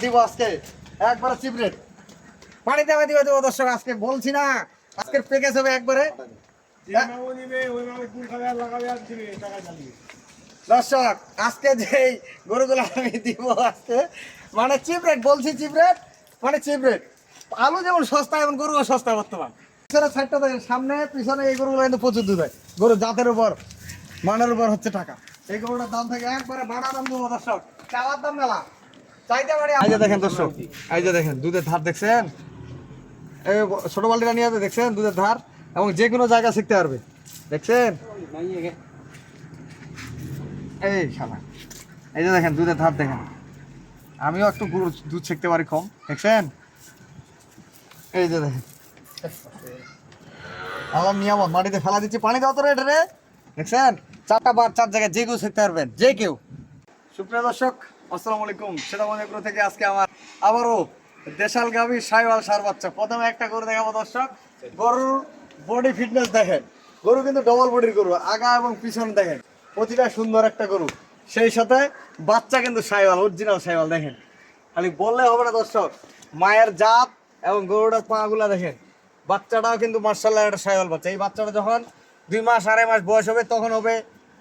দিব আজকে একবারে চিপরেট পানি দেওয়া দিব দেবো দর্শক। আজকে বলছি না আজকের প্যাকেজ হবে একবারে দর্শক। আজকে যে গরুগুলো আমি দিব আজকে মানে চিপরেট বলছি, চিপরেট মানে চিপরেট। আলু যেমন সস্তা এমন গরুও সস্তা বর্তমান। সাইডটা দেখেন, সামনে পিছনে এই গরুগুলো কিন্তু প্রচুর দুধ হয়। গরু জাতের উপর মানের উপর হচ্ছে টাকা। এই গরুটার দাম থেকে একবারে বাড়া দাম দেবো দর্শক, চাওয়ার দাম মেলা চাইতে পারি। এই যে দেখেন দর্শক, এই যে দেখেন দুধের ধার দেখছেন, এই ছোট বালতিটা নিয়ে দেখছেন দুধের ধার, এবং যে কোনো জায়গা শিখতে পারবে দেখছেন। এই শালা, এই যে দেখেন দুধের ধার দেখেন। আমিও একটু দুধ শিখতে পারি কম, দেখছেন। এই যে দেখেন আমার নিয়ামত, মাটিতে ফেলা দিচ্ছি, পানি দাও তো রে এটা রে, দেখছেন। 4টা বার 4 জায়গায় যে কেউ শিখতে পারবেন, যে কেউ। সুপ্রিয় দর্শক আসসালামু আলাইকুম, সেটামণিপুর থেকে আজকে আমার আবারও দেশাল গাভী সাইওয়াল সার বাচ্চা। প্রথমে একটা গরু দেখাবো দর্শক। গরুর বডি ফিটনেস দেখেন, গরু কিন্তু ডবল বডির গরু, আগা এবং পিছন দেখেন, প্রতিটা সুন্দর একটা গরু। সেই সাথে বাচ্চা কিন্তু সাইওয়াল, অরিজিনাল সাইওয়াল দেখেন। খালি বললে হবে না দর্শক, মায়ের জাত এবং গরুটার পাগুলা দেখেন। বাচ্চাটাও কিন্তু মার্শাল্লাহ একটা সাইওয়াল বাচ্চা। এই বাচ্চাটা যখন 2 মাস 2.5 মাস বয়স হবে তখন হবে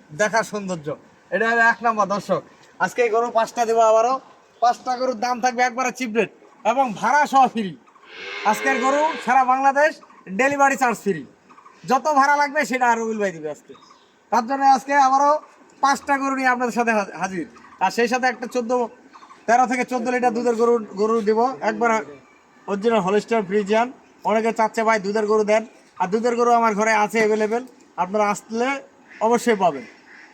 দেখার সৌন্দর্য। এটা হবে 1 নম্বর দর্শক। আজকে এই গরু 5টা দেবো, আবারও 5টা গরুর দাম থাকবে একবারে চিপরেট এবং ভাড়া সহ ফ্রি। আজকের গরু সারা বাংলাদেশ ডেলিভারি চার্জ ফ্রি, যত ভাড়া লাগবে সেটা আর রবিল ভাই দিবে আজকে। তার জন্য আজকে আবারও 5টা গরু নিয়ে আপনাদের সাথে হাজির। আর সেই সাথে একটা 13 থেকে 14 লিটার দুধের গরু দিব একবার, অরিজিনাল হলিস্টার ফ্রিজিয়ান। অনেকে চাচ্ছে ভাই দুধের গরু দেন, আর দুধের গরু আমার ঘরে আছে অ্যাভেলেবেল, আপনারা আসলে অবশ্যই পাবেন।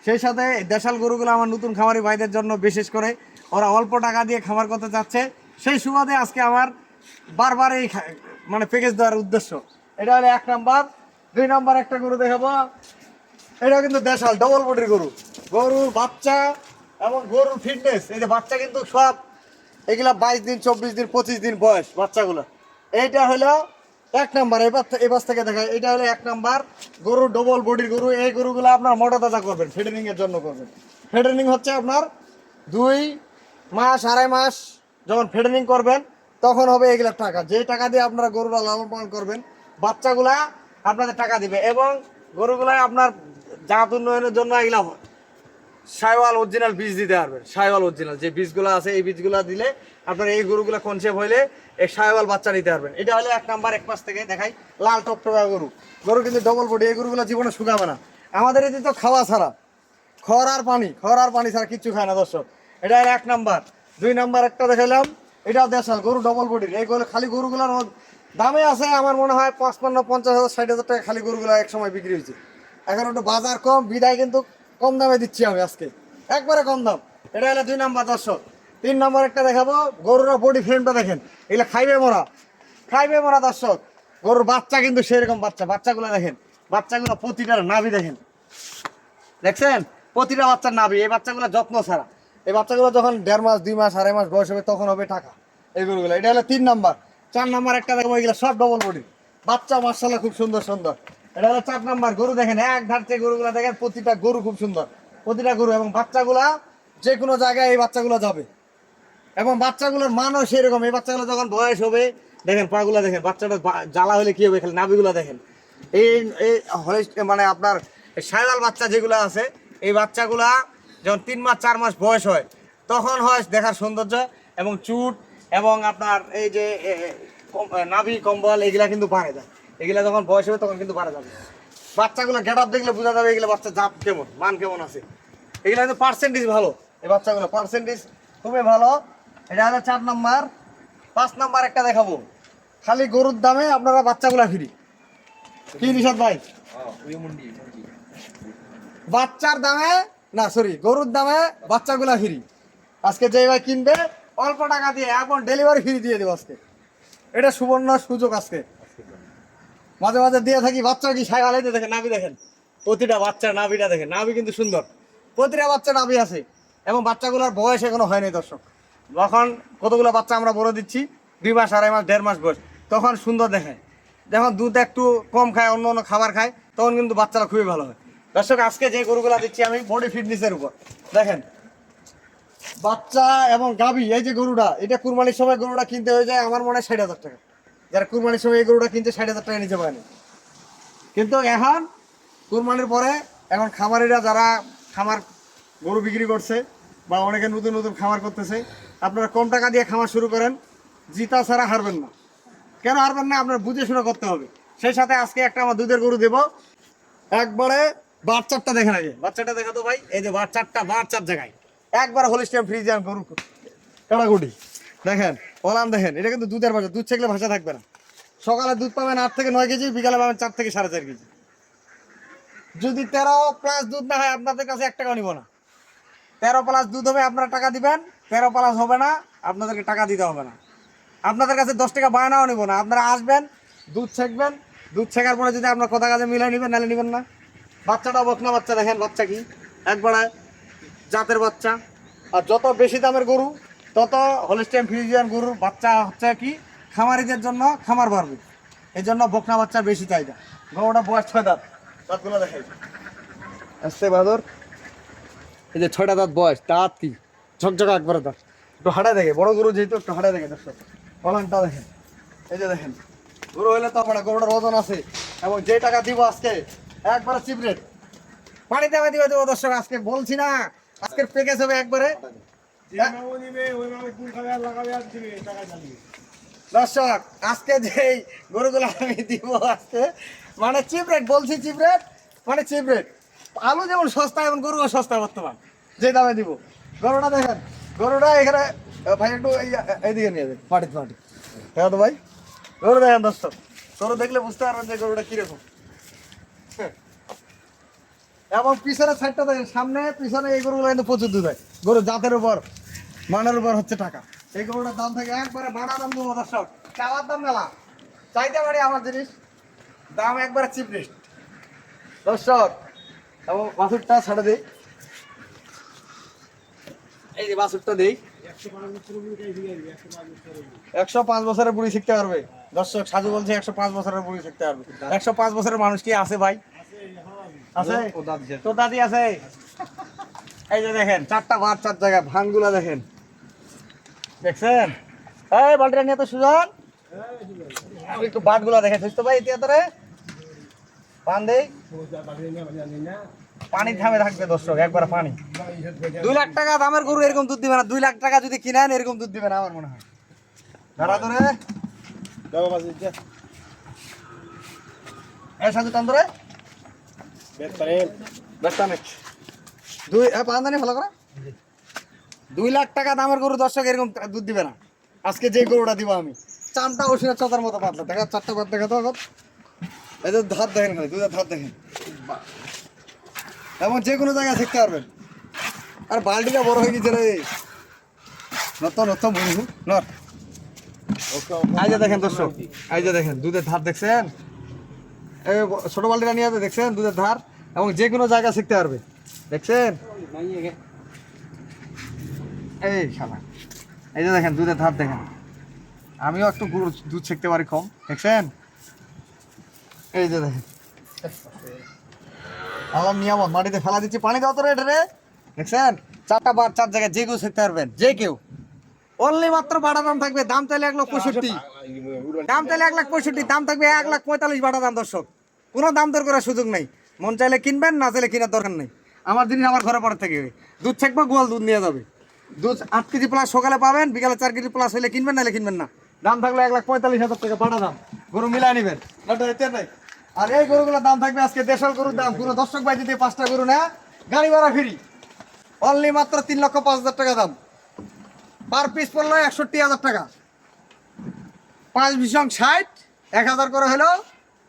সেই সাথে দেশাল গরুগুলো আমার নতুন খামারি ভাইদের জন্য, বিশেষ করে ওরা অল্প টাকা দিয়ে খামার করতে চাচ্ছে, সেই সুবাদে আজকে আমার বারবার এই মানে প্যাকেজ দেওয়ার উদ্দেশ্য। এটা হলো 1 নাম্বার। 2 নাম্বার একটা গরু দেখাবো, এটা কিন্তু দেশাল ডবল বডির গরু। গরুর বাচ্চা এবং গরুর ফিটনেস, এই যে বাচ্চা কিন্তু সব এগুলা 22 দিন 24 দিন 25 দিন বয়স বাচ্চাগুলো। এইটা হলো 1 নাম্বার। এবার থেকে দেখা, এটা হলো 1 নাম্বার গরু, ডবল বডির গরু। এই গরুগুলো আপনার মোটা তাজা করবেন, ফেডারিং এর জন্য করবেন। ফেডারিং হচ্ছে আপনার 2 মাস 2.5 মাস যখন ফেডারিং করবেন তখন হবে এগুলা টাকা। যে টাকা দিয়ে আপনারা গরুরা লালন পালন করবেন, বাচ্চাগুলা আপনাদের টাকা দিবে। এবং গরুগুলা আপনার জাত উন্নয়নের জন্য এগুলা সাইওয়াল অরিজিনাল বীজ দিতে পারবেন। সাইওয়াল অরিজিনাল যে বীজগুলো আছে, এই বীজগুলো দিলে আপনার এই গরুগুলো কনসেপ্ট হইলে এই সাইওয়াল বাচ্চা নিতে পারবেন। এটা হলো 1 নাম্বার। এক পাশ থেকে দেখাই, লাল টকটকা গরু। গরু কিন্তু ডবল বডি, এই গরুগুলো জীবনে শুকাবে না। আমাদের এদিকে তো খাওয়া ছাড়া, খড় আর পানি ছাড়া কিচ্ছু খায় না দর্শক। এটা হলো 1 নাম্বার। 2 নাম্বার একটা দেখাইলাম, এটাও দেশাল গরু, ডবল বডির। এই খালি গরুগুলোর দামে আছে আমার মনে হয় 55, 50,000, 60,000 টাকা খালি গরুগুলো এক সময় বিক্রি হয়েছে। এখন একটু বাজার কম বিদায় কিন্তু কম দামে দিচ্ছি আমি আজকে, একবারে কম দাম। এটা হলো 2 নাম্বার দর্শক। 3 নাম্বার একটা দেখাবো, গরুর বডি ফ্রেমটা দেখেন, এগুলো খাইবে মরা দর্শক। গরুর বাচ্চা কিন্তু সেরকম বাচ্চাগুলো দেখেন, বাচ্চাগুলো প্রতিটার নাভি দেখেন, দেখছেন প্রতিটা বাচ্চার নাভি। এই বাচ্চাগুলো যত্ন ছাড়া, এই বাচ্চাগুলো যখন 1.5 মাস 2 মাস 2.5 মাস বয়স হবে তখন হবে টাকা এই গরুগুলো। এটা হলো 3 নাম্বার। 4 নাম্বার একটা দেখবো, এগুলো সব ডবল বডি বাচ্চা, মার্শাল্লাহ খুব সুন্দর সুন্দর। এটা হলো 4 নাম্বার গরু। দেখেন এক ধারতে গরুগুলো দেখেন, প্রতিটা গরু খুব সুন্দর, প্রতিটা গরু। এবং বাচ্চাগুলা যে কোনো জায়গায় এই বাচ্চাগুলো যাবে, এবং বাচ্চাগুলোর মানও সেরকম। এই বাচ্চাগুলো যখন বয়স হবে দেখেন পাগুলা দেখেন, বাচ্চাটা জ্বালা হলে কি হবে, খালি নাভিগুলো দেখেন। এই মানে আপনার সাইওয়াল বাচ্চা যেগুলো আছে, এই বাচ্চাগুলা যখন 3 মাস 4 মাস বয়স হয় তখন হয় দেখার সৌন্দর্য, এবং চুট এবং আপনার এই যে নাভি কম্বল এগুলা কিন্তু বাড়ে যায়। এগুলা যখন বয়স হবে তখন কিন্তু বাড়ে যাবে। বাচ্চাগুলো গেট আপ দেখলে বোঝা যাবে এগুলো বাচ্চা জাত কেমন, মান কেমন আছে। এগুলো কিন্তু পার্সেন্টেজ ভালো, এই বাচ্চাগুলো পার্সেন্টেজ খুবই ভালো। এটা হলো 4 নাম্বার। 5 নাম্বার একটা দেখাবো, খালি গরুর দামে আপনারা বাচ্চাগুলা ফ্রি। কি নিশাদ ভাই, বাচ্চার দামে না, সরি গরুর দামে বাচ্চাগুলা ফ্রি। আজকে যে ভাই কিনবে অল্প টাকা দিয়ে এখন ডেলিভারি ফ্রি দিয়ে দেবো আজকে। এটা সুবর্ণ সুযোগ আজকে, মাঝে মাঝে দিয়ে থাকি। বাচ্চা কি সাইওয়াল হইতে দেখেন, নাভি দেখেন, প্রতিটা বাচ্চার নাভিটা দেখেন, নাভি কিন্তু সুন্দর, প্রতিটা বাচ্চা নাভি আছে। এবং বাচ্চাগুলোর বয়স এখনো হয়নি দর্শক। যখন কতগুলো বাচ্চা আমরা বড় দিচ্ছি 2 মাস 2.5 মাস 1.5 মাস বয়স, তখন সুন্দর দেখে। যখন দুধ একটু কম খায়, অন্য খাবার খায়, তখন কিন্তু বাচ্চারা খুবই ভালো হয় দর্শক। আজকে যে গরুগুলো দিচ্ছি আমি বডি ফিটনেসের উপর দেখেন, বাচ্চা এবং গাভী, এই যে গরুটা, এটা কুরবানির সময় গরুটা কিনতে হয়ে যায় আমার মনে হয় 60,000 টাকা। যারা কুরবানির সময় এই গরুটা কিনছে 60,000 টাকা নিচে পায়নি। কিন্তু এখন কুরবানির পরে এখন খামারিরা যারা খামার গরু বিক্রি করছে বা অনেকে নতুন নতুন খামার করতেছে, আপনারা কম টাকা দিয়ে খামার শুরু করেন, জিতা ছাড়া হারবেন না। কেন হারবেন না? আপনার বুঝে শুনে করতে হবে। সেই সাথে আজকে একটা আমার দুধের গরু দেব, একবারে বাচ্চাটা দেখেন, আগে বাচ্চাটা দেখা তো ভাই, এই যে বাচ্চার জায়গায় একবার হোলিস্টিয়ান ফ্রিজিয়ান গরু কাটাকুটি দেখেন, ওলান দেখেন, এটা কিন্তু দুধের বাচ্চা, দুধ ছেঁকলে ভাষা থাকবে না। সকালে দুধ পাবেন 8 থেকে 9 কেজি, বিকালে পাবেন 4 থেকে 4.5 কেজি। যদি 13+ দুধ না হয় আপনাদের কাছে 1 টাকাও নিব না। 13+ দুধ হবে আপনারা টাকা দিবেন, 13+ হবে না আপনাদেরকে টাকা দিতে হবে না। আপনাদের কাছে 10 টাকা বায়নাও নিব না। আপনারা আসবেন, দুধ ছেঁকবেন, দুধ ছেঁকার পরে যদি আপনার কথা কাজে মিলাই নেবেন, নাহলে নেবেন না। বাচ্চাটা বকনা বাচ্চা, দেখেন বাচ্চা কি একবারে জাতের বাচ্চা। আর যত বেশি দামের গরু তত হলিস্টিয়ান ফ্রিজিয়ান গরুর বাচ্চা হচ্ছে কি খামারিদের জন্য খামার বাড়বে, এই জন্য বকনা বাচ্চা বেশি চাহিদা। গরুটা বয়স 6 দাঁত, দাঁতগুলো দেখাই আসছে বাদর, এই যে 6টা দাঁত বয়স, দাঁত কি ঝকঝকা একবারে দাঁত। একটু হাঁটা দেখে, বড় গরু যেহেতু একটু হাঁটা দেখে, দর্শক ফলনটা দেখেন, এই যে দেখেন গরু হইলে তো আপনার গরুটার ওজন আছে। এবং যে টাকা দিব আজকে একবারে চিপরেট পানি দেওয়া দিবে দেবো দর্শক, আজকে বলছি না, আজকের প্যাকেজ হবে একবারে। দর্শক আজকে যেই গরুগুলো আমি দিব আজকে মানে চিপরেট, বলছি চিপরেট মানে চিপরেট। আলু যেমন সস্তা এমন গরুও সস্তা বর্তমান, যে দামে দিব। গরুটা দেখেন, গরুটা এখানে ভাই একটু এইদিকে নিয়ে যাবেন, মাটি হ্যাঁ তো ভাই, গরু দেখেন দর্শক, গরু দেখলে বুঝতে পারবেন যে গরুটা কিরকম। এবং পিছনের সাইডটা দেখেন, সামনে পিছনে এই গরুগুলো কিন্তু প্রচুর দুধ হয়। গরু জাতের উপর মানের উপর হচ্ছে টাকা। এই গরুটার দাম থাকে একবারে বাড়া দাম দেবো দর্শক, চাওয়ার দাম মেলা, চাইতে পারি আমার জিনিস, দাম একবারে চিপ রেস্ট দর্শক। এবং বাছুরটা ছাড়ে দিই, এই যে বাছুরটা দিই, 105 বছরের বুড়ি শিখতে পারবে দর্শক। সাজু বলছে 105 বছরের বুড়ি শিখতে পারবে। 105 বছরের মানুষ কি আছে ভাই? আছে তো, দাদি আছে। এই যে দেখেন 4টা বার 4 জায়গায় ভাঙগুলা দেখেন, দেখছেন? এই বালতিটা নিয়ে তো সুজন, একটু বাটগুলা দেখেন তো ভাই, ইতিহাতরে পান দেই, পানি থামে থাকবে দর্শক, একবার পানি। 2 লাখ টাকা দামের গরু এরকম দুধ দিবে না। 2 লাখ টাকা যদি কিনেন এরকম দুধ দিবে না আমার মনে হয়। ধরা ধরে এই সাজু টান ধরে ভালো করে 2 লাখ টাকা দামের গরু দর্শক এরকম দুধ দিবে না। আজকে যে গরুটা দিব আমি, চামটা ওষুধের চতার মতো পাতলা, দেখা 4টা বাদ দেখা তো এখন, এই যে ধার দেখেন, খালি দুধের ধার দেখেন, এবং যে কোনো জায়গায় শিখতে পারবেন। আর বালতিটা বড় হয়ে গেছে রে, নতুন বন্ধু নট। এই যে দেখেন দর্শক, এই যে দেখেন দুধের ধার দেখছেন, এই ছোট বালতিটা নিয়ে দেখছেন দুধের ধার, এবং যে কোনো জায়গায় শিখতে পারবে, দেখছেন? এই শালা, এই যে দেখেন দুধের ধার দেখেন, আমিও একটু দুধ শিখতে পারি কম, দেখছেন? এই যে দেখেন আলাম নিয়ামত, মাটিতে ফেলা দিচ্ছি, পানি দাও তো রে, দেখছেন? 4টা বার 4 জায়গায় যে কেউ শিখতে পারবেন, যে কেউ। অনলি মাত্র বাড়া দাম থাকবে, দাম চাইলে 1,65,000, দাম চাইলে 1,65,000, দাম থাকবে 1,45,000 বাড়া দাম দর্শক। কোনো দাম দর করার সুযোগ নেই, মন চাইলে কিনবেন, না চাইলে কেনার দরকার নেই। আমার জিনিস আমার ঘরে পরে থেকে দুধ ছেঁকবো, গোয়াল দুধ নিয়ে যাবে। দুধ 8 কেজি প্লাস সকালে পাবেন, বিকালে 4 কেজি প্লাস হলে কিনবেন, নাহলে কিনবেন না। দাম থাকলে 1,45,000 টাকা বাড়া দাম, গরু মিলাই নেবেন। আর এই গরুগুলোর দাম থাকবে আজকে দেশাল গরুর দাম, কোনো দর্শক ভাই যদি 5টা গরু নেয় গাড়ি ভাড়া ফ্রি, অনলি মাত্র 3,05,000 টাকা দাম। পার পিস পড়লো 61,000 টাকা, 5 বিশং 60, 1,000 করে হলো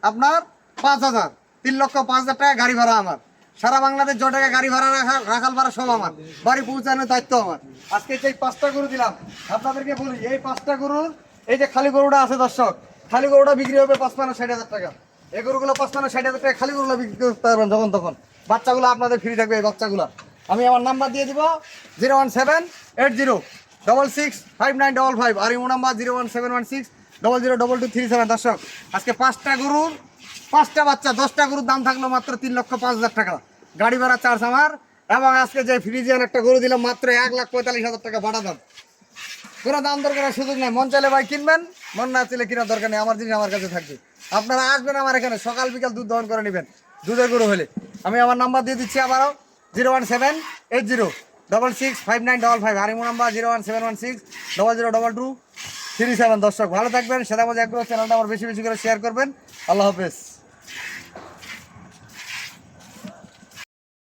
আপনার 5,000, 3,05,000 টাকা গাড়ি ভাড়া আমার। সারা বাংলাদেশ যত টাকা গাড়ি ভাড়া রাখাল ভাড়া সব আমার, বাড়ি পৌঁছানোর দায়িত্ব আমার। আজকে যে 5টা গরু দিলাম আপনাদেরকে বলি, এই 5টা গরুর, এই যে খালি গরুটা আছে দর্শক, খালি গরুটা বিক্রি হবে 55-60,000 টাকা। এই গরুগুলো 55-60,000 টাকা খালি গরুগুলো বিক্রি করতে পারবেন যখন তখন। বাচ্চাগুলো আপনাদের ফ্রি থাকবে, এই বাচ্চাগুলো। আমি আমার নাম্বার দিয়ে দিব 01780665955, আর ইমো নাম্বার 01716002237। দর্শক আজকে 5টা গরুর 5টা বাচ্চা 10টা গরুর দাম থাকলো মাত্র 3,05,000 টাকা। গাড়ি ভাড়া চার্জ আমার, এবং আজকে যে ফ্রিজিয়ান একটা গরু দিলাম মাত্র 1,45,000 টাকা ভাড়া দাম। কোনো দাম দরকারের সুযোগ নেই, মন চাইলে ভাই কিনবেন, মন না চাইলে কেনার দরকার নেই, আমার জিনিস আমার কাছে থাকবে। আপনারা আসবেন আমার এখানে, সকাল বিকাল দুধ দহন করে নেবেন, দুধের গরু হলে। আমি আমার নাম্বার দিয়ে দিচ্ছি আবারও, 01780665955। আরিমু নাম্বার 01716002237। দর্শক ভালো থাকবেন, সেটা মধ্যে চ্যানেলটা আমার বেশি বেশি করে শেয়ার করবেন। আল্লাহ হাফেজ।